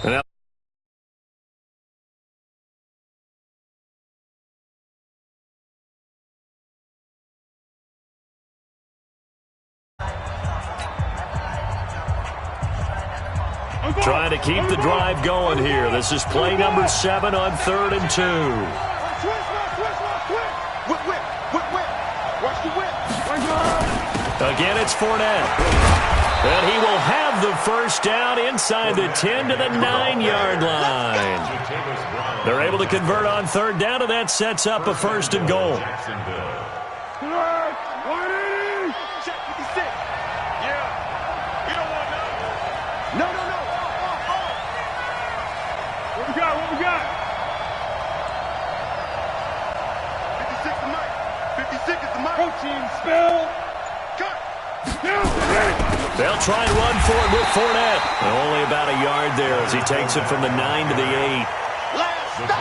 Now, trying to keep the drive going here. This is play number 7 on 3rd and 2. Again, it's Fournette. And he will have the first down inside the 10 to the 9-yard line. They're able to convert on 3rd down, and that sets up a 1st and goal. What we got? 56 the mic. 56 is the mic. Protein spill. Cut. They'll try and run for it with Fournette. Only about a yard there as he takes it from the 9 to the 8.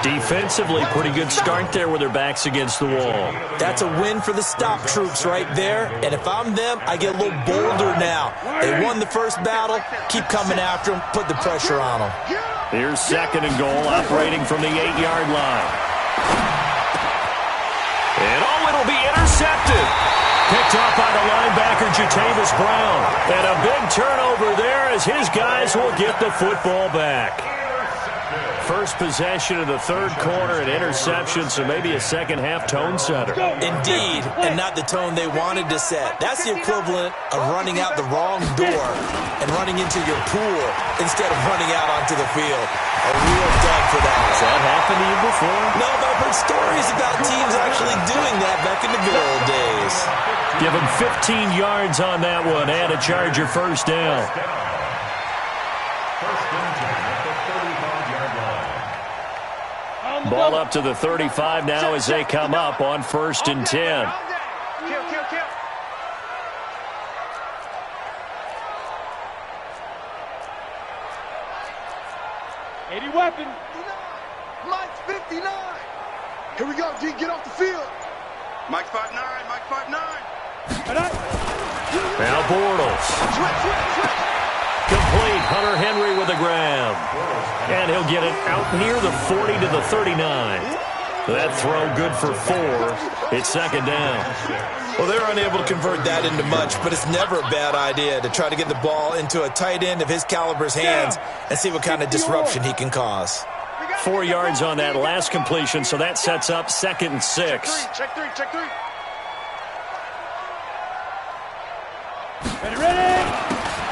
Defensively, pretty good start there with their backs against the wall. That's a win for the stop troops right there. And if I'm them, I get a little bolder now. They won the first battle. Keep coming after them. Put the pressure on them. Here's 2nd and goal, operating from the 8-yard line. And it'll be intercepted. Picked off by the linebacker, Jatavis Brown. And a big turnover there as his guys will get the football back. First possession of the 3rd quarter, an interception, so maybe a second-half tone setter. Indeed, and not the tone they wanted to set. That's the equivalent of running out the wrong door and running into your pool instead of running out onto the field. A real dud for that. Has that happened to you before? No, but I've heard stories about teams actually doing that back in the good old days. Give him 15 yards on that one and a Charger first down. Ball up to the 35 now as they come up on 1st and 10. Kill. 80 weapon. Mike's 59. Here we go, D. Get off the field. Mike's 5'9". Mike's 5'9". Now Bortles. Complete. Hunter Henry with a grab. And he'll get it out near the 40 to the 39. That throw good for 4. It's 2nd down. Well, they're unable to convert that into much, but it's never a bad idea to try to get the ball into a tight end of his caliber's hands and see what kind of disruption he can cause. 4 yards on that last completion, so that sets up 2nd and 6. Check three.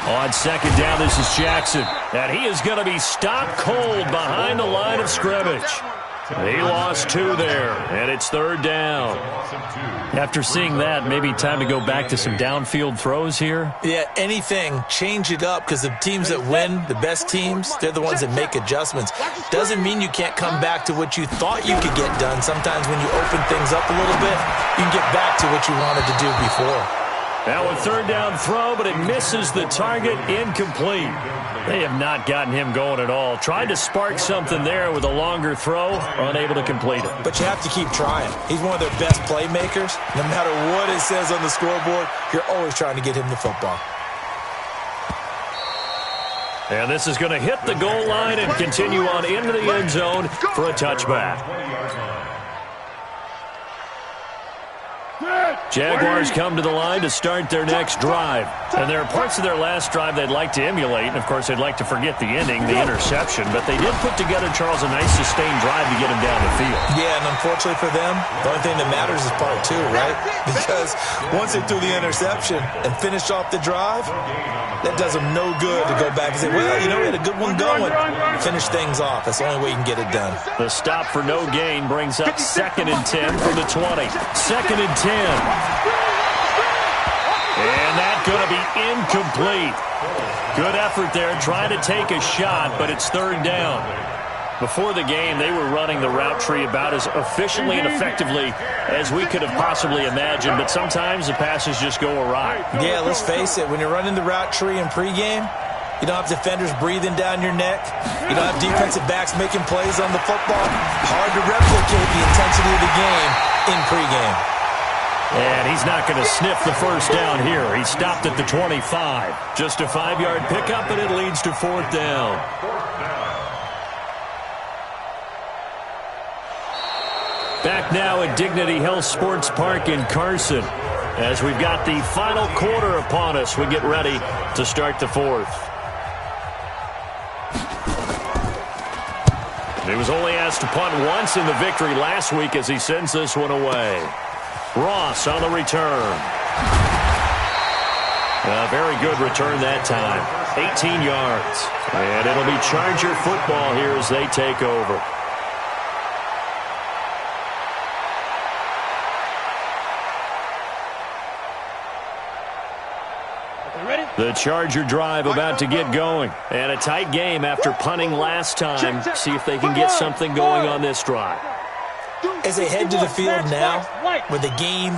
On 2nd down, this is Jackson. And he is going to be stopped cold behind the line of scrimmage. He lost 2 there, and it's 3rd down. After seeing that, maybe time to go back to some downfield throws here? Yeah, anything. Change it up, because the teams that win, the best teams, they're the ones that make adjustments. Doesn't mean you can't come back to what you thought you could get done. Sometimes when you open things up a little bit, you can get back to what you wanted to do before. Now a 3rd down throw, but it misses the target, incomplete. They have not gotten him going at all. Tried to spark something there with a longer throw, unable to complete it. But you have to keep trying. He's one of their best playmakers. No matter what it says on the scoreboard, you're always trying to get him the football. And this is going to hit the goal line and continue on into the end zone for a touchback. Jaguars come to the line to start their next drive. And there are parts of their last drive they'd like to emulate. And, of course, they'd like to forget the ending, the interception. But they did put together, Charles, a nice sustained drive to get him down the field. Yeah, and unfortunately for them, the only thing that matters is part 2, right? Because once they threw the interception and finished off the drive, that does them no good to go back and say, well, you know, we had a good one going. Finish things off. That's the only way you can get it done. The stop for no gain brings up 2nd and 10 from the 20. 2nd and 10. And that's going to be incomplete. Good effort there, trying to take a shot, but it's 3rd down. Before the game, they were running the route tree about as efficiently and effectively as we could have possibly imagined, but sometimes the passes just go awry. Yeah, let's face it, when you're running the route tree in pregame, you don't have defenders breathing down your neck. You don't have defensive backs making plays on the football. Hard to replicate the intensity of the game in pregame. And he's not going to sniff the first down here. He stopped at the 25. Just a 5-yard pickup, and it leads to 4th down. Back now at Dignity Health Sports Park in Carson as we've got the final quarter upon us. We get ready to start the fourth. He was only asked to punt once in the victory last week as he sends this one away. Ross on the return. A very good return that time. 18 yards. And it'll be Charger football here as they take over. The Charger drive about to get going. And a tight game after punting last time. See if they can get something going on this drive. As they head to the field now, with the game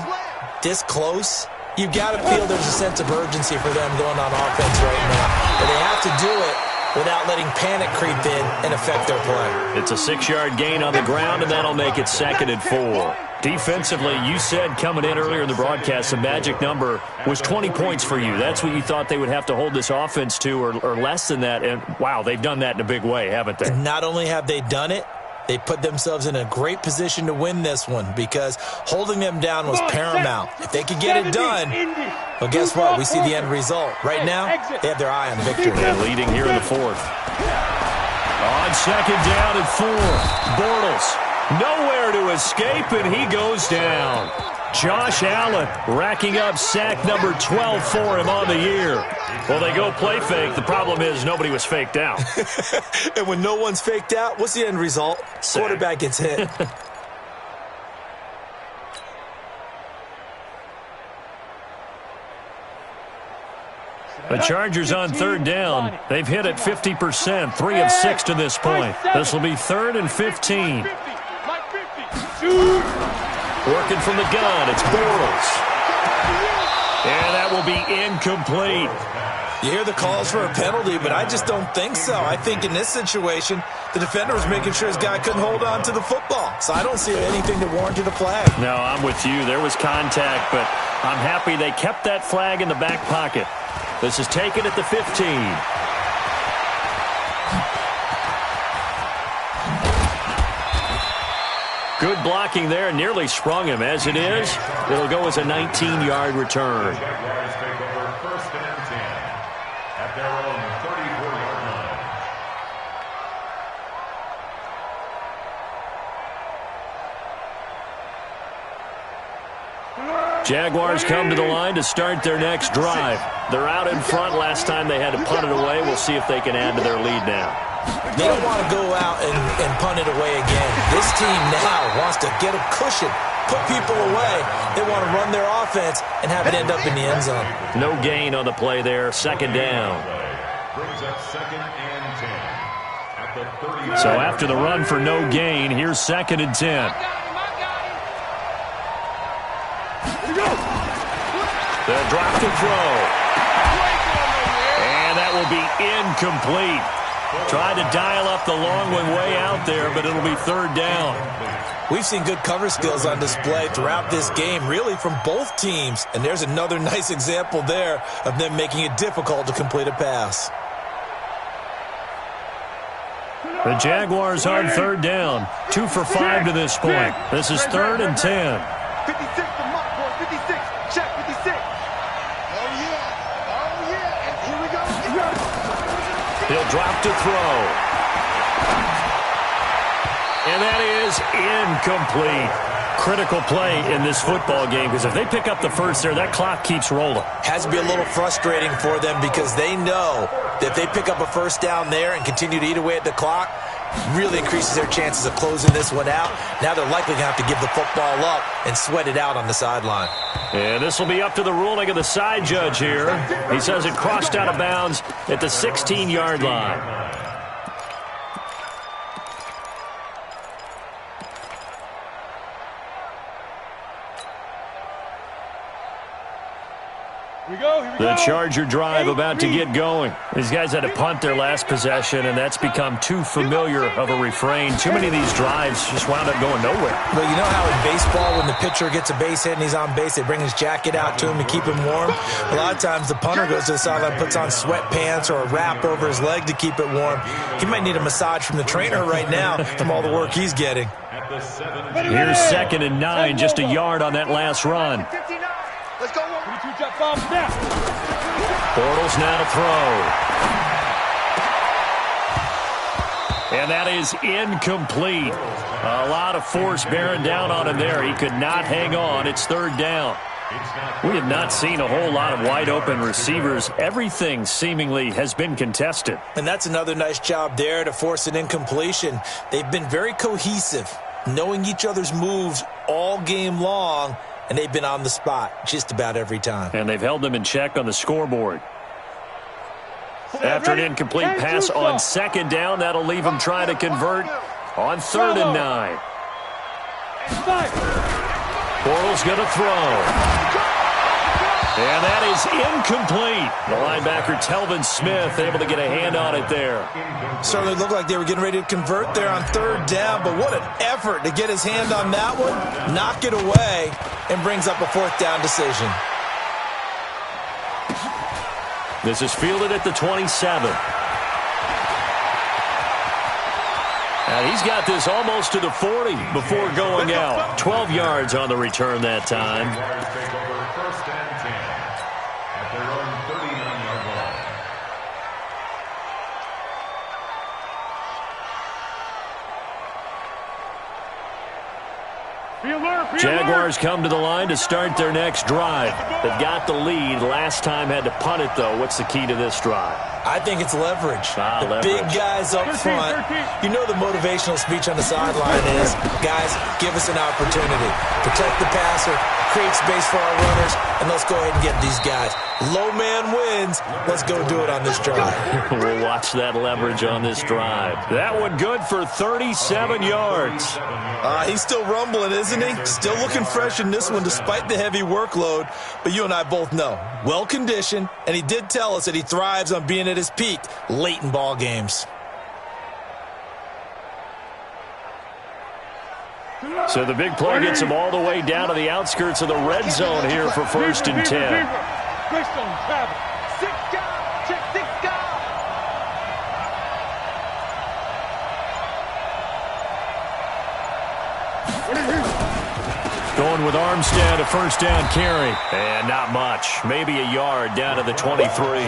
this close, you've got to feel there's a sense of urgency for them going on offense right now. But they have to do it without letting panic creep in and affect their play. It's a 6-yard gain on the ground, and that'll make it 2nd and 4. Defensively, you said coming in earlier in the broadcast, the magic number was 20 points for you. That's what you thought they would have to hold this offense to, or less than that. And, wow, they've done that in a big way, haven't they? And not only have they done it, they put themselves in a great position to win this one because holding them down was paramount. If they could get it done, well, guess what? We see the end result. Right now, they have their eye on victory. They're leading here in the fourth. On 2nd down and 4, Bortles nowhere to escape, and he goes down. Josh Allen racking up sack number 12 for him on the year. Well, they go play fake. The problem is nobody was faked out. And when no one's faked out, what's the end result? Sack. Quarterback gets hit. The Chargers on 3rd down. They've hit it 50%, 3 of 6 to this point. This will be 3rd and 15. Working from the gun, it's Bortles. And that will be incomplete. You hear the calls for a penalty, but I just don't think so. I think in this situation, the defender was making sure his guy couldn't hold on to the football. So I don't see anything to warrant the flag. No, I'm with you. There was contact, but I'm happy they kept that flag in the back pocket. This is taken at the 15. Good blocking there, nearly sprung him. As it is, it'll go as a 19-yard return. Jaguars come to the line to start their next drive. They're out in front. Last time they had to punt it away. We'll see if they can add to their lead now. They don't want to go out and punt it away again. This team now wants to get a cushion, put people away. They want to run their offense and have it end up in the end zone. No gain on the play there. 2nd down. So after the run for no gain, here's 2nd and 10. The drop to throw. And that will be incomplete. Tried to dial up the long one way out there, but it'll be 3rd down. We've seen good cover skills on display throughout this game, really from both teams. And there's another nice example there of them making it difficult to complete a pass. The Jaguars on 3rd down. 2 for 5 to this point. This is 3rd and 10. 56 to Mark, boy. 56. Check 56. Oh, yeah. Oh, yeah. And here we go. He'll drop to throw. And that is incomplete. Critical play in this football game because if they pick up the first there, that clock keeps rolling. Has to be a little frustrating for them because they know that if they pick up a first down there and continue to eat away at the clock, really increases their chances of closing this one out. Now they're likely going to have to give the football up and sweat it out on the sideline. And this will be up to the ruling of the side judge here. He says it crossed out of bounds at the 16-yard line. The Charger drive about to get going. These guys had to punt their last possession, and that's become too familiar of a refrain. Too many of these drives just wound up going nowhere. Well, you know how in baseball, when the pitcher gets a base hit and he's on base, they bring his jacket out to him to keep him warm? A lot of times the punter goes to the sideline, puts on sweatpants or a wrap over his leg to keep it warm. He might need a massage from the trainer right now from all the work he's getting. Here's 2nd and 9, just a yard on that last run. Let's go. Bortles now to throw. And that is incomplete. A lot of force bearing down on him there. He could not hang on. It's 3rd down. We have not seen a whole lot of wide-open receivers. Everything seemingly has been contested. And that's another nice job there to force an incompletion. They've been very cohesive, knowing each other's moves all game long, and they've been on the spot just about every time. And they've held them in check on the scoreboard. After an incomplete pass on 2nd down, that'll leave them trying to convert on 3rd and 9. Bortles going to throw. And that is incomplete. The linebacker, Telvin Smith, able to get a hand on it there. Certainly looked like they were getting ready to convert there on 3rd down, but what an effort to get his hand on that one, knock it away, and brings up a 4th down decision. This is fielded at the 27. And he's got this almost to the 40 before going out. 12 yards on the return that time. Jaguars come to the line to start their next drive. They've got the lead. Last time had to punt it, though. What's the key to this drive? I think it's leverage. The big guys up front. You know the motivational speech on the sideline is, guys, give us an opportunity. Protect the passer, create space for our runners, and let's go ahead and get these guys. Low man wins. Let's go do it on this drive. We'll watch that leverage on this drive. That one good for 37 yards. He's still rumbling, isn't he? Still looking fresh in this one despite the heavy workload. But you and I both know, well-conditioned, and he did tell us that he thrives on being at his peak late in ball games. So the big play gets him all the way down to the outskirts of the red zone here for 1st and 10. Going with Armstead, a 1st down carry. And not much. Maybe a yard down to the 23.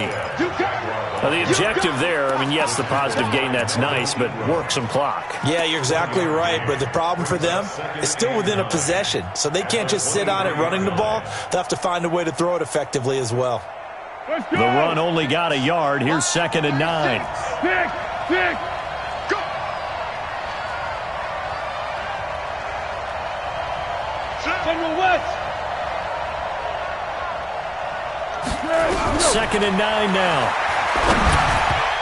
Now the objective there, I mean, yes, the positive gain, that's nice, but work some clock. Yeah, you're exactly right, but the problem for them is still within a possession, so they can't just sit on it running the ball. They'll have to find a way to throw it effectively as well. The run only got a yard. Here's 2nd and 9. Second and 9 now.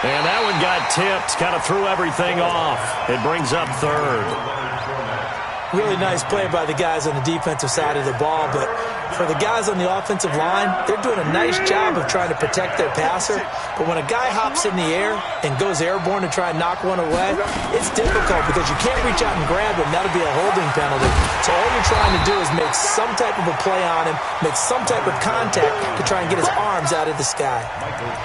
And that one got tipped. Kind of threw everything off. It brings up 3rd. Really nice play by the guys on the defensive side of the ball, but for the guys on the offensive line, they're doing a nice job of trying to protect their passer. But when a guy hops in the air and goes airborne to try and knock one away, it's difficult because you can't reach out and grab him. That'll be a holding penalty. So all you're trying to do is make some type of a play on him, make some type of contact to try and get his arms out of the sky.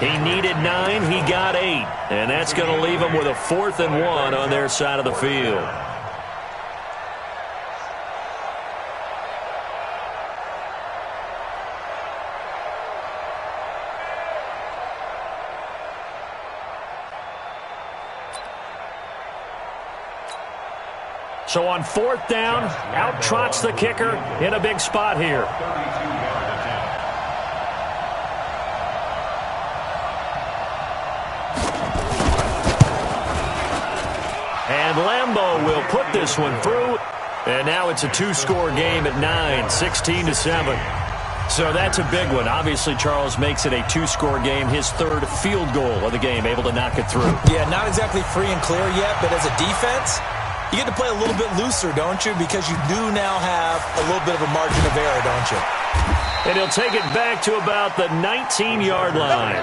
He needed 9. He got 8. And that's going to leave him with a 4th and 1 on their side of the field. So on 4th down, out trots the kicker in a big spot here. And Lambeau will put this one through. And now it's a 2-score game at 9, 16-7. So that's a big one. Obviously, Charles makes it a 2-score game, his 3rd field goal of the game, able to knock it through. Yeah, not exactly free and clear yet, but as a defense, you get to play a little bit looser, don't you? Because you do now have a little bit of a margin of error, don't you? And he'll take it back to about the 19-yard line.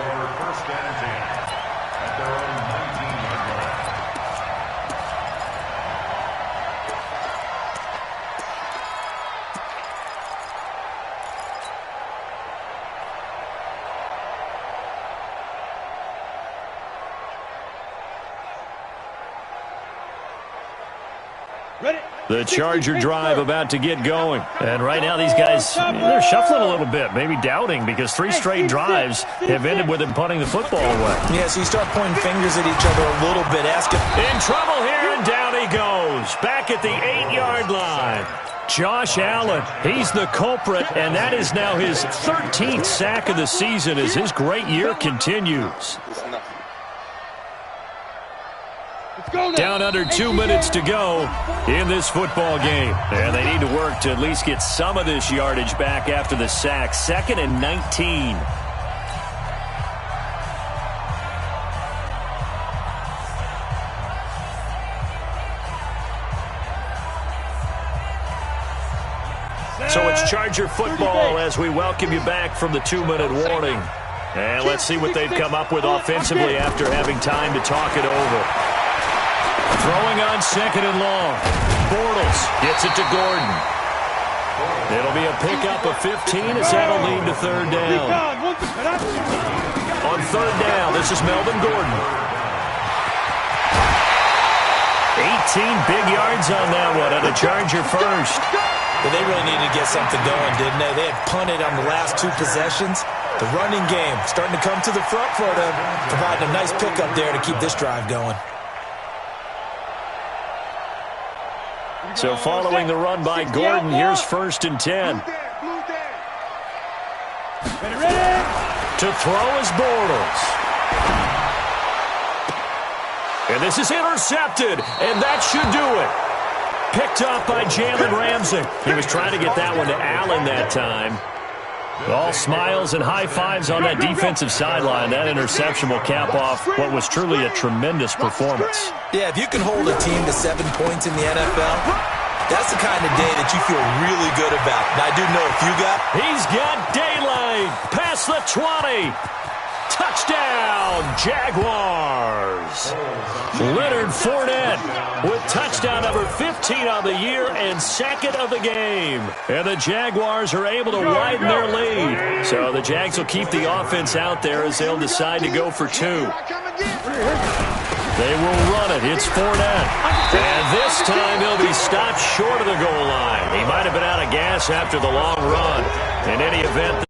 Ready? The Charger drive about to get going. And right now these guys, they're shuffling a little bit, maybe doubting, because 3 straight drives have ended with them punting the football away. Yeah, so you start pointing fingers at each other a little bit, asking. In trouble here, and down he goes. Back at the 8-yard line. Josh Allen, he's the culprit, and that is now his 13th sack of the season as his great year continues. Down under 2 minutes to go in this football game. And they need to work to at least get some of this yardage back after the sack. 2nd and 19. So it's Charger football as we welcome you back from the 2-minute warning. And let's see what they've come up with offensively after having time to talk it over. Throwing on 2nd and long. Bortles gets it to Gordon. It'll be a pickup of 15 as that'll lead to 3rd down. On 3rd down, this is Melvin Gordon. 18 big yards on that one, and a Charger first. Well, they really needed to get something going, didn't they? They had punted on the last 2 possessions. The running game starting to come to the front for them, providing a nice pickup there to keep this drive going. So following the run by Gordon, here's 1st and 10. To throw is Bortles. And this is intercepted, and that should do it. Picked up by Jalen Ramsey. He was trying to get that one to Allen that time. All smiles and high fives on that defensive sideline. That interception will cap off what was truly a tremendous performance. Yeah, if you can hold a team to 7 points in the NFL, that's the kind of day that you feel really good about. And I do know if you got... He's got daylight. Past the 20. Touchdown, Jaguars. Leonard Fournette with touchdown number 15 on the year and 2nd of the game. And the Jaguars are able to widen their lead. So the Jags will keep the offense out there as they'll decide to go for 2. They will run it. It's Fournette. And this time he'll be stopped short of the goal line. He might have been out of gas after the long run. In any event...